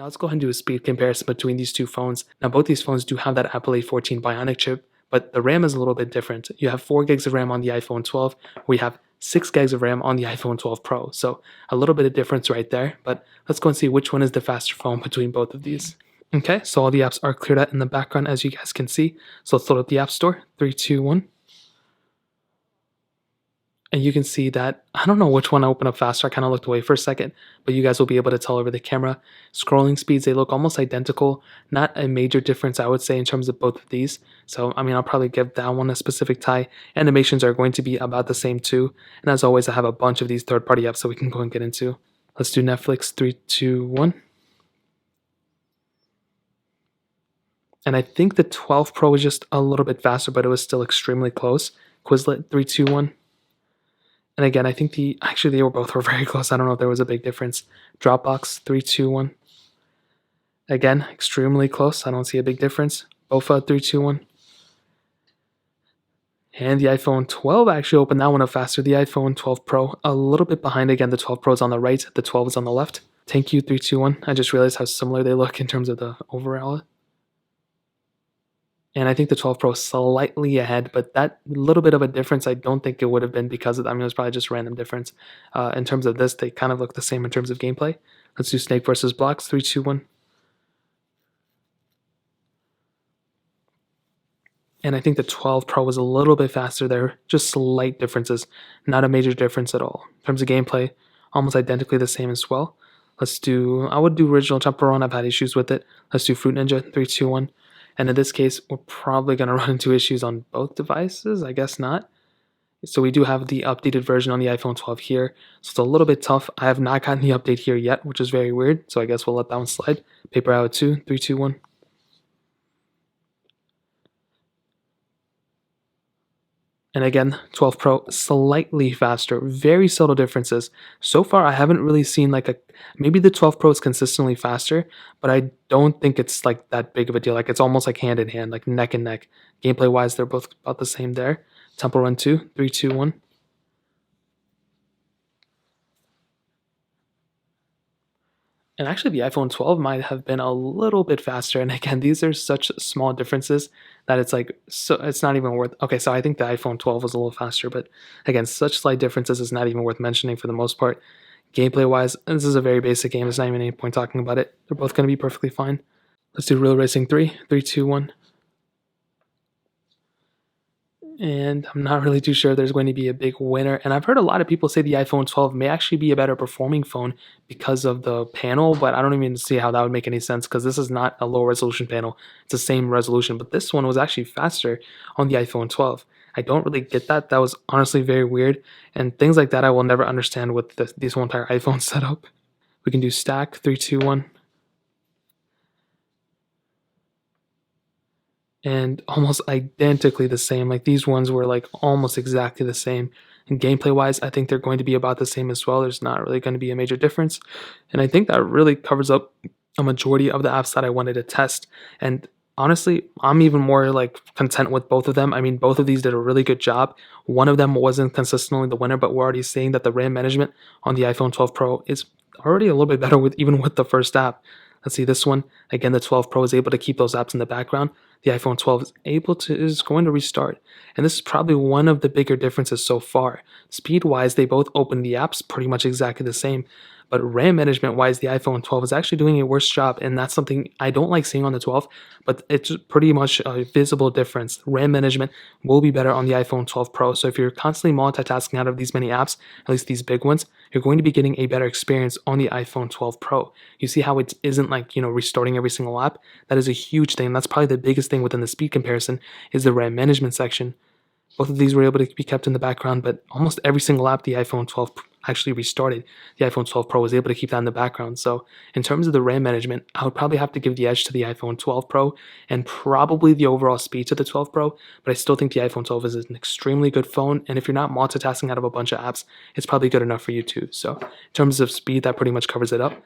Now let's go ahead and do a speed comparison between these two phones. Now both these phones do have that Apple A14 Bionic chip, but the RAM is a little bit different. You have 4 gigs of RAM on the iPhone 12, we have 6 gigs of RAM on the iPhone 12 Pro. So a little bit of difference right there, but let's go and see which one is the faster phone between both of these. Okay, so all the apps are cleared out in the background as you guys can see. So let's load up the App Store. 3, 2, 1. And you can see that, I don't know which one I opened up faster. I kind of looked away for a second, but you guys will be able to tell over the camera. Scrolling speeds, they look almost identical. Not a major difference, I would say, in terms of both of these. So, I mean, I'll probably give that one a specific tie. Animations are going to be about the same too. And as always, I have a bunch of these third-party apps that we can go and get into. Let's do Netflix. 3, 2, 1. And I think the 12 Pro was just a little bit faster, but it was still extremely close. Quizlet. 3, 2, 1. And again, I think actually they were very close. I don't know if there was a big difference. Dropbox. 3, 2, 1. Again, extremely close. I don't see a big difference. Bofa. 3, 2, 1. And the iPhone 12 actually opened that one up faster. The iPhone 12 Pro a little bit behind. Again, the 12 Pro is on the right. The 12 is on the left. Thank you. 3, 2, 1. I just realized how similar they look in terms of the overall. And I think the 12 Pro is slightly ahead, but that little bit of a difference, I don't think it would have been because of, I mean, it was probably just random difference. In terms of this, they kind of look the same in terms of gameplay. Let's do Snake versus Blocks. 3, 2, 1. And I think the 12 Pro was a little bit faster there, just slight differences, not a major difference at all. In terms of gameplay, almost identically the same as well. I would do Original Temple Run, I've had issues with it. Let's do Fruit Ninja. 3, 2, 1. And in this case, we're probably going to run into issues on both devices. I guess not. So we do have the updated version on the iPhone 12 here. So it's a little bit tough. I have not gotten the update here yet, which is very weird. So I guess we'll let that one slide. Paper Out 2, 3, 2, 1. And again, 12 Pro, slightly faster, very subtle differences. So far, I haven't really seen maybe the 12 Pro is consistently faster, but I don't think it's like that big of a deal. Like it's almost like hand in hand, like neck and neck. Gameplay wise, they're both about the same there. Temple Run 2, 3, 2, 1. And actually, the iPhone 12 might have been a little bit faster. And again, these are such small differences that it's like, so it's not even worth. Okay, so I think the iPhone 12 was a little faster, but again, such slight differences is not even worth mentioning for the most part. Gameplay wise, this is a very basic game. There's not even any point talking about it. They're both going to be perfectly fine. Let's do Real Racing 3, 3, 2, 1. And I'm not really too sure there's going to be a big winner. And I've heard a lot of people say the iPhone 12 may actually be a better performing phone because of the panel, but I don't even see how that would make any sense because this is not a low resolution panel. It's the same resolution, but this one was actually faster on the iPhone 12. I don't really get that. That was honestly very weird. And things like that I will never understand with this whole entire iPhone setup. We can do stack, 3, 2, 1. And almost identically the same. Like these ones were like almost exactly the same. And gameplay wise, I think they're going to be about the same as well. There's not really going to be a major difference. And I think that really covers up a majority of the apps that I wanted to test. And honestly, I'm even more like content with both of them. I mean, both of these did a really good job. One of them wasn't consistently the winner, but we're already seeing that the RAM management on the iPhone 12 Pro is already a little bit better even with the first app. Let's see this one. Again, the 12 Pro is able to keep those apps in the background. The iPhone 12 is going to restart. And this is probably one of the bigger differences so far. Speed-wise, they both open the apps pretty much exactly the same. But RAM management-wise, the iPhone 12 is actually doing a worse job, and that's something I don't like seeing on the 12, but it's pretty much a visible difference. RAM management will be better on the iPhone 12 Pro, so if you're constantly multitasking out of these many apps, at least these big ones, you're going to be getting a better experience on the iPhone 12 Pro. You see how it isn't like, restarting every single app? That is a huge thing. That's probably the biggest thing within the speed comparison is the RAM management section. Both of these were able to be kept in the background, but almost every single app the iPhone 12 actually restarted. The iPhone 12 Pro was able to keep that in the background. So in terms of the RAM management, I would probably have to give the edge to the iPhone 12 Pro and probably the overall speed to the 12 Pro, but I still think the iPhone 12 is an extremely good phone, and if you're not multitasking out of a bunch of apps, it's probably good enough for you too. So in terms of speed, that pretty much covers it up.